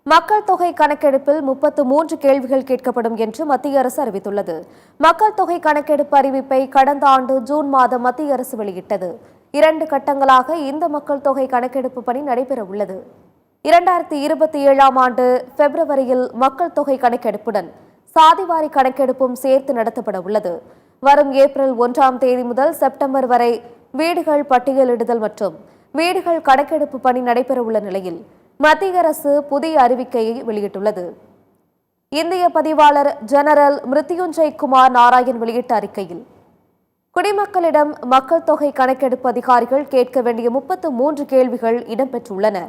மக்கள் தொகை கணக்கெடுப்பில் 33 கேள்விகள் கேட்கப்படும் என்று மத்திய அரசு அறிவித்துள்ளது. மக்கள் தொகை கணக்கெடுப்பு அறிவிப்பை கடந்த ஆண்டு ஜூன் மாதம் மத்திய அரசு வெளியிட்டது. 2 கட்டங்களாக இந்த மக்கள் தொகை கணக்கெடுப்பு பணி நடைபெற உள்ளது. 2027ஆம் ஆண்டு பிப்ரவரியில் மக்கள் தொகை கணக்கெடுப்புடன் சாதிவாரி கணக்கெடுப்பும் சேர்த்து நடத்தப்பட உள்ளது. வரும் ஏப்ரல் 1ஆம் தேதி முதல் செப்டம்பர் வரை வீடுகள் பட்டியலிடுதல் மற்றும் வீடுகள் கணக்கெடுப்பு பணி நடைபெற உள்ள நிலையில் மத்திய அரசு புதிய அறிவிக்கையை வெளியிட்டுள்ளது. இந்திய பதிவாளர் ஜெனரல் மிருத்யுஞ்சய் குமார் நாராயண் வெளியிட்ட அறிக்கையில், குடிமக்களிடம் மக்கள் தொகை கணக்கெடுப்பு அதிகாரிகள் கேட்க வேண்டிய 33 கேள்விகள் இடம்பெற்றுள்ளன.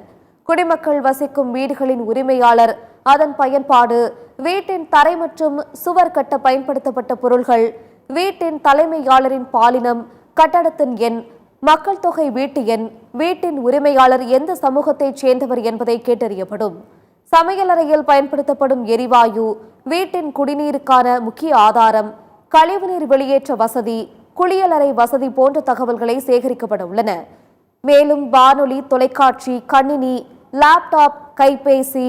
குடிமக்கள் வசிக்கும் வீடுகளின் உரிமையாளர், அதன் பயன்பாடு, வீட்டின் தரை மற்றும் சுவர் கட்ட பயன்படுத்தப்பட்ட பொருள்கள், வீட்டின் தலைமையாளரின் பாலினம், கட்டடத்தின் எண், மக்கள் தொகை வீட்டு எண், வீட்டின் உரிமையாளர் எந்த சமூகத்தைச் சேர்ந்தவர் என்பதை கேட்டறியப்படும். சமையலறையில் பயன்படுத்தப்படும் எரிவாயு, வீட்டின் குடிநீருக்கான முக்கிய ஆதாரம், கழிவுநீர் வெளியேற்ற வசதி, குளியலறை வசதி போன்ற தகவல்களை சேகரிக்கப்பட உள்ளன. மேலும் வானொலி, தொலைக்காட்சி, கணினி, லேப்டாப், கைபேசி,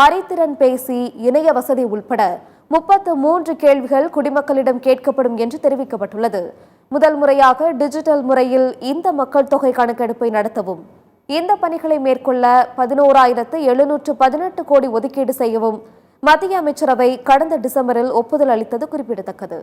அறிதிறன் பேசி, இணைய வசதி உட்பட 33 கேள்விகள் குடிமக்களிடம் கேட்கப்படும் என்று தெரிவிக்கப்பட்டுள்ளது. முதல் முறையாக டிஜிட்டல் முறையில் இந்த மக்கள் தொகை கணக்கெடுப்பை நடத்தவும், இந்த பணிகளை மேற்கொள்ள 11,718 கோடி ஒதுக்கீடு செய்யவும் மத்திய அமைச்சரவை கடந்த டிசம்பரில் ஒப்புதல் அளித்தது குறிப்பிடத்தக்கது.